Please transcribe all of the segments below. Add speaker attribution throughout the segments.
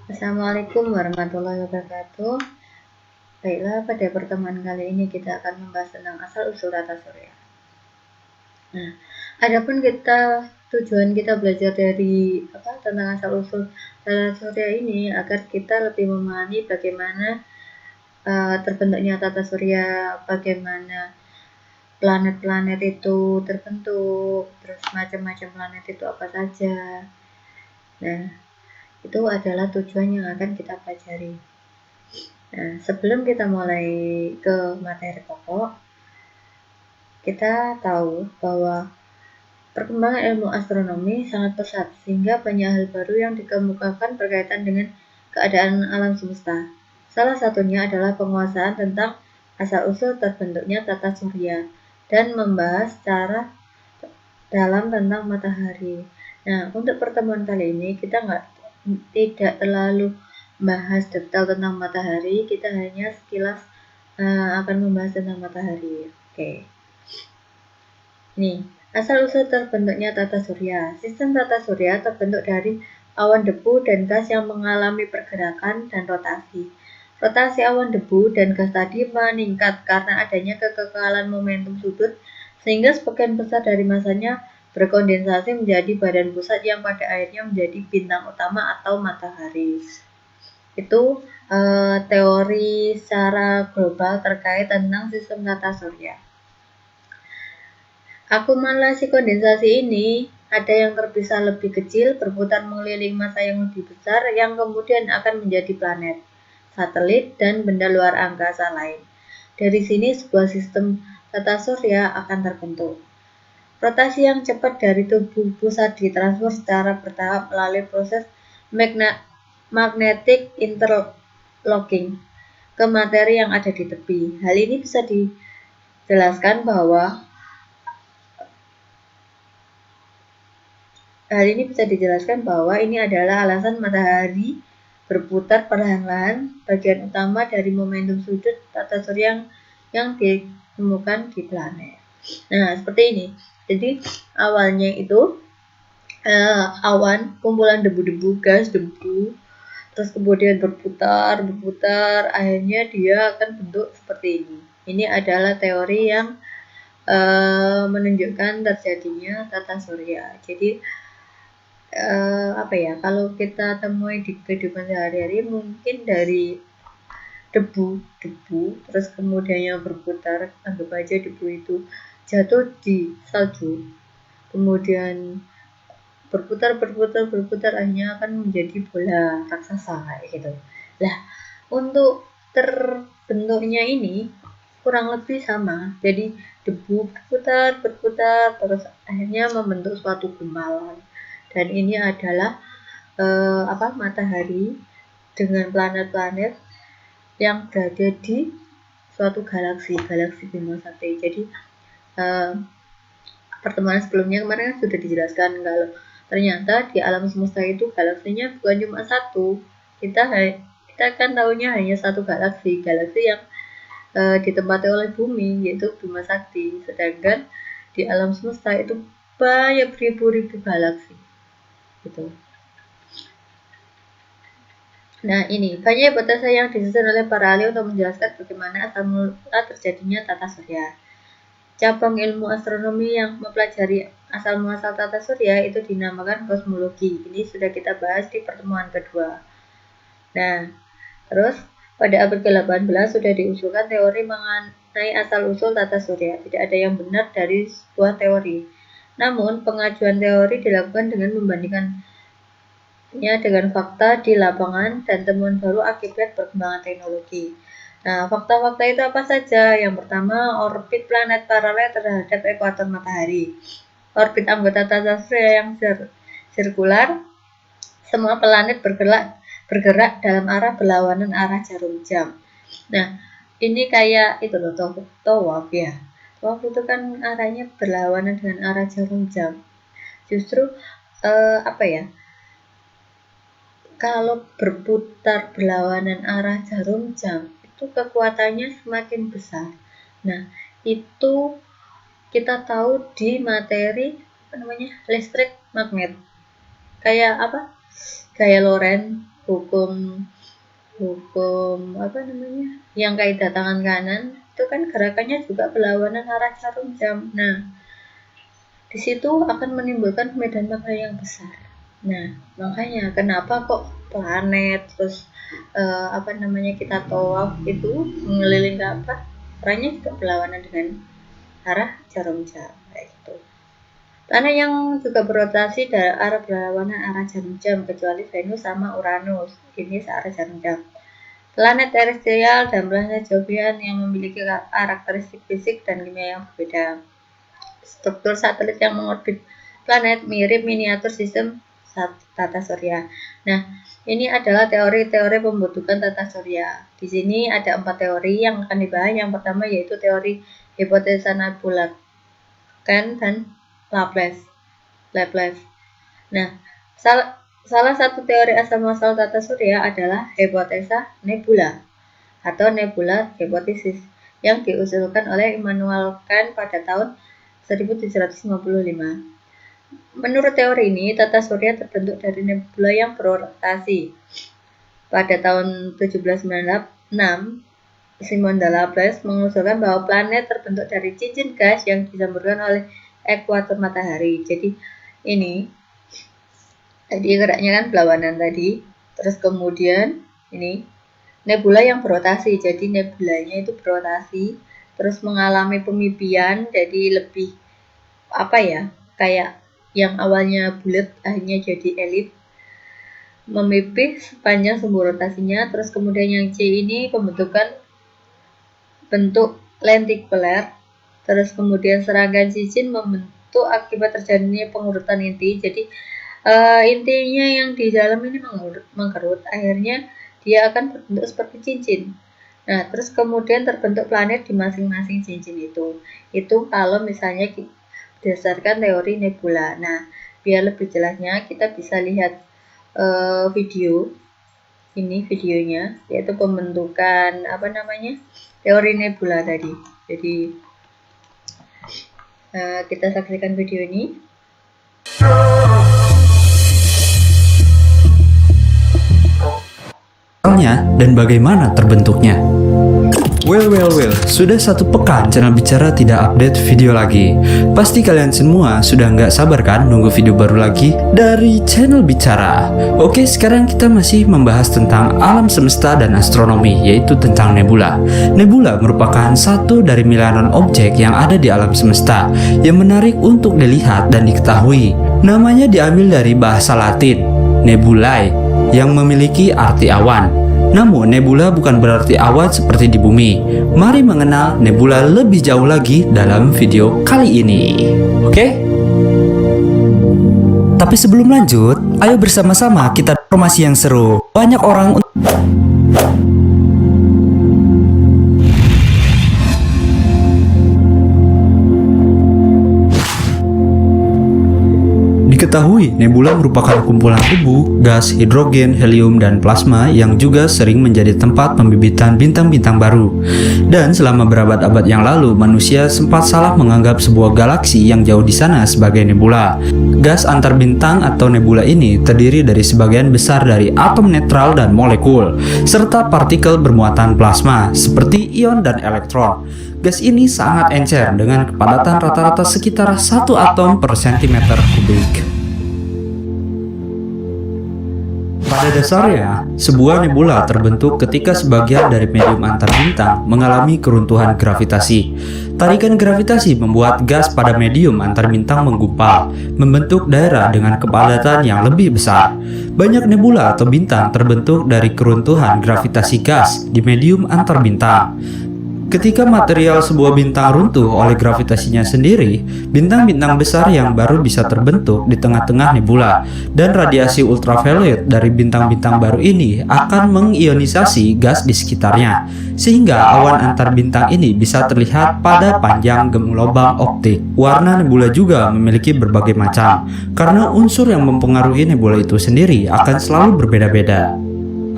Speaker 1: Assalamualaikum warahmatullahi wabarakatuh. Baiklah, pada pertemuan kali ini kita akan membahas tentang asal-usul tata surya. Nah, adapun tujuan kita belajar dari tentang asal-usul tata surya ini agar kita lebih memahami bagaimana terbentuknya tata surya, bagaimana planet-planet itu terbentuk, terus macam-macam planet itu apa saja. Nah, itu adalah tujuan yang akan kita pelajari. Nah, sebelum kita mulai ke materi pokok, kita tahu bahwa perkembangan ilmu astronomi sangat pesat sehingga banyak hal baru yang dikemukakan berkaitan dengan keadaan alam semesta. Salah satunya adalah penguasaan tentang asal-usul terbentuknya tata surya dan membahas secara dalam tentang matahari. Nah, untuk pertemuan kali ini kita tidak terlalu bahas detail tentang matahari, kita hanya sekilas akan membahas tentang matahari. Oke. Nih, asal-usul terbentuknya tata surya. Sistem tata surya terbentuk dari awan debu dan gas yang mengalami pergerakan dan rotasi. Rotasi awan debu dan gas tadi meningkat karena adanya kekekalan momentum sudut, sehingga sebagian besar dari masanya berkondensasi menjadi badan pusat yang pada akhirnya menjadi bintang utama atau matahari. Itu teori secara global terkait tentang sistem tata surya. Akumulasi kondensasi ini ada yang terpisah lebih kecil, berputar mengelilingi massa yang lebih besar, yang kemudian akan menjadi planet, satelit, dan benda luar angkasa lain. Dari sini sebuah sistem tata surya akan terbentuk. Rotasi yang cepat dari tubuh pusat ditransfer secara bertahap melalui proses magnetic interlocking ke materi yang ada di tepi. Hal ini bisa dijelaskan bahwa ini adalah alasan matahari berputar perlahan-lahan, bagian utama dari momentum sudut tata surya yang ditemukan di planet. Nah, seperti ini. Jadi, awalnya itu awan, kumpulan debu-debu, gas, debu, terus kemudian berputar, akhirnya dia akan bentuk seperti ini. Ini adalah teori yang menunjukkan terjadinya tata surya. Jadi kalau kita temui di kehidupan sehari-hari mungkin dari debu terus kemudian yang berputar, anggap aja debu itu jatuh di salju, kemudian berputar akhirnya akan menjadi bola raksasa kayak gitu. Nah, untuk terbentuknya ini kurang lebih sama. Jadi debu berputar terus akhirnya membentuk suatu gumpalan. Dan ini adalah matahari dengan planet-planet yang berada di suatu galaksi Bima Sakti. Jadi pertemuan sebelumnya kemarin kan sudah dijelaskan kalau ternyata di alam semesta itu galaksinya bukan cuma satu. Kita kan tahunya hanya satu galaksi yang ditempati oleh bumi, yaitu Bima Sakti. Sedangkan di alam semesta itu banyak ribu-ribu galaksi gitu. Nah, ini banyak hipotesa yang disusun oleh para ahli untuk menjelaskan bagaimana asal mula terjadinya tata surya. Cabang ilmu astronomi yang mempelajari asal-muasal tata surya itu dinamakan kosmologi. Ini sudah kita bahas di pertemuan kedua. Nah, terus pada abad ke-18 sudah diusulkan teori mengenai asal-usul tata surya. Tidak ada yang benar dari sebuah teori. Namun, pengajuan teori dilakukan dengan membandingkannya dengan fakta di lapangan dan temuan baru akibat perkembangan teknologi. Nah, fakta-fakta itu apa saja? Yang pertama, orbit planet paralel terhadap ekuator matahari. Orbit anggota tata surya yang sirkular, semua planet bergerak dalam arah berlawanan arah jarum jam. Nah, ini kayak itu loh, tawaf ya. Tawaf itu kan arahnya berlawanan dengan arah jarum jam. Justru kalau berputar berlawanan arah jarum jam itu kekuatannya semakin besar. Nah, itu kita tahu di materi listrik magnet. Kayak gaya Lorentz hukum apa namanya, yang kaidah tangan kanan itu kan gerakannya juga berlawanan arah jarum jam. Nah, di situ akan menimbulkan medan magnet yang besar. Nah, makanya kenapa kok planet terus apa namanya kita tawaf itu mengelilingi apa? Arahnya juga berlawanan dengan arah jarum jam kayak gitu. Planet yang juga berotasi dari arah berlawanan arah jarum jam kecuali Venus sama Uranus. Ini searah jarum jam. Planet terestrial dan planet Jovian yang memiliki karakteristik fisik dan kimia yang berbeda. Struktur satelit yang mengorbit planet mirip miniatur sistem tata surya. Nah, ini adalah teori-teori pembentukan tata surya. Di sini ada 4 teori yang akan dibahas. Yang pertama yaitu teori hipotesa nebula dan Laplace. Nah, salah satu teori asal-muasal tata surya adalah hipotesa nebula atau nebula hipotesis yang diusulkan oleh Immanuel Kant pada tahun 1755. Menurut teori ini, tata surya terbentuk dari nebula yang berotasi. Pada tahun 1796, Simon de Laplace mengusulkan bahwa planet terbentuk dari cincin gas yang disamburkan oleh ekuator matahari. Jadi ini geraknya kan berlawanan tadi. Terus kemudian ini nebula yang berotasi. Jadi nebulanya itu berotasi, terus mengalami pemipian, jadi lebih apa ya, kayak yang awalnya bulat akhirnya jadi elip, memipih sepanjang sumbu rotasinya. Terus kemudian yang C ini pembentukan bentuk lentikuler. Terus kemudian serangkaian cincin membentuk akibat terjadinya pengurutan inti. Jadi intinya yang di dalam ini mengkerut, akhirnya dia akan berbentuk seperti cincin. Nah, terus kemudian terbentuk planet di masing-masing cincin itu. Itu kalau misalnya berdasarkan teori nebula. Nah, biar lebih jelasnya kita bisa lihat video. Ini videonya, yaitu pembentukan apa namanya, teori nebula tadi. Jadi kita saksikan video ini.
Speaker 2: Dan bagaimana terbentuknya. Well, sudah 1 pekan channel Bicara tidak update video lagi. Pasti kalian semua sudah nggak sabar kan nunggu video baru lagi dari channel Bicara. Oke, sekarang kita masih membahas tentang alam semesta dan astronomi, yaitu tentang nebula. Nebula merupakan satu dari miliaran objek yang ada di alam semesta yang menarik untuk dilihat dan diketahui. Namanya diambil dari bahasa Latin, nebulae, yang memiliki arti awan. Namun, nebula bukan berarti awan seperti di bumi. Mari mengenal nebula lebih jauh lagi dalam video kali ini. Oke? Tapi sebelum lanjut, ayo bersama-sama kita informasi yang seru. Banyak orang diketahui nebula merupakan kumpulan debu, gas, hidrogen, helium, dan plasma yang juga sering menjadi tempat pembibitan bintang-bintang baru. Dan selama berabad-abad yang lalu, manusia sempat salah menganggap sebuah galaksi yang jauh di sana sebagai nebula. Gas antar bintang atau nebula ini terdiri dari sebagian besar dari atom netral dan molekul, serta partikel bermuatan plasma seperti ion dan elektron. Gas ini sangat encer dengan kepadatan rata-rata sekitar 1 atom per sentimeter kubik. Pada dasarnya, sebuah nebula terbentuk ketika sebagian dari medium antar bintang mengalami keruntuhan gravitasi. Tarikan gravitasi membuat gas pada medium antar bintang menggumpal, membentuk daerah dengan kepadatan yang lebih besar. Banyak nebula atau bintang terbentuk dari keruntuhan gravitasi gas di medium antar bintang. Ketika material sebuah bintang runtuh oleh gravitasinya sendiri, bintang-bintang besar yang baru bisa terbentuk di tengah-tengah nebula, dan radiasi ultraviolet dari bintang-bintang baru ini akan mengionisasi gas di sekitarnya, sehingga awan antar bintang ini bisa terlihat pada panjang gelombang optik. Warna nebula juga memiliki berbagai macam, karena unsur yang mempengaruhi nebula itu sendiri akan selalu berbeda-beda.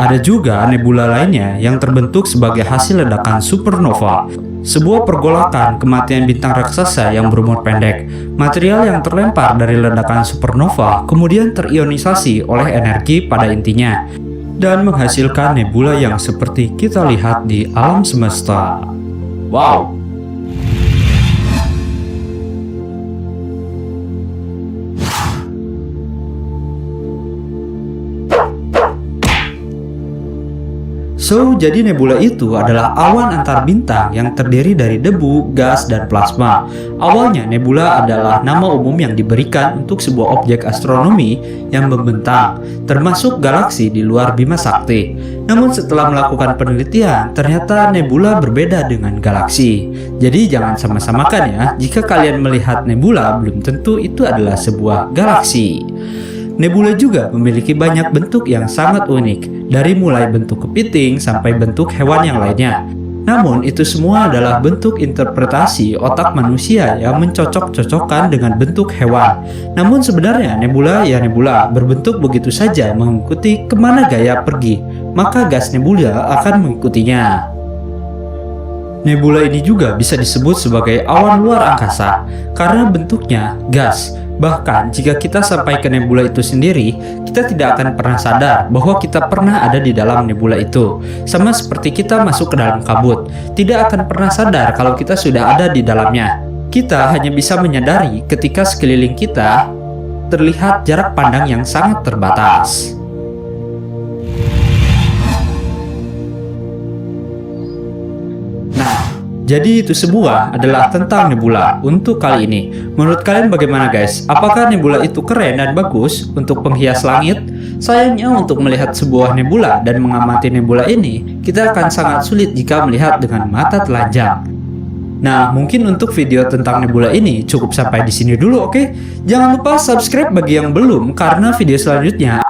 Speaker 2: Ada juga nebula lainnya yang terbentuk sebagai hasil ledakan supernova, sebuah pergolakan kematian bintang raksasa yang berumur pendek. Material yang terlempar dari ledakan supernova kemudian terionisasi oleh energi pada intinya. dan menghasilkan nebula yang seperti kita lihat di alam semesta. Wow! So, jadi nebula itu adalah awan antar bintang yang terdiri dari debu, gas, dan plasma. Awalnya, nebula adalah nama umum yang diberikan untuk sebuah objek astronomi yang membentang, termasuk galaksi di luar Bima Sakti. Namun setelah melakukan penelitian, ternyata nebula berbeda dengan galaksi. Jadi jangan sama-samakan ya, jika kalian melihat nebula, belum tentu itu adalah sebuah galaksi. Nebula juga memiliki banyak bentuk yang sangat unik, dari mulai bentuk kepiting sampai bentuk hewan yang lainnya. Namun, itu semua adalah bentuk interpretasi otak manusia yang mencocok-cocokkan dengan bentuk hewan. Namun sebenarnya nebula ya nebula, berbentuk begitu saja mengikuti kemana gaya pergi, maka gas nebula akan mengikutinya. Nebula ini juga bisa disebut sebagai awan luar angkasa, karena bentuknya gas. Bahkan jika kita sampai ke nebula itu sendiri, kita tidak akan pernah sadar bahwa kita pernah ada di dalam nebula itu. Sama seperti kita masuk ke dalam kabut, tidak akan pernah sadar kalau kita sudah ada di dalamnya. Kita hanya bisa menyadari ketika sekeliling kita terlihat jarak pandang yang sangat terbatas. Jadi itu semua adalah tentang nebula untuk kali ini. Menurut kalian bagaimana guys? Apakah nebula itu keren dan bagus untuk penghias langit? Sayangnya untuk melihat sebuah nebula dan mengamati nebula ini, kita akan sangat sulit jika melihat dengan mata telanjang. Nah, mungkin untuk video tentang nebula ini cukup sampai di sini dulu, oke? Jangan lupa subscribe bagi yang belum, karena video selanjutnya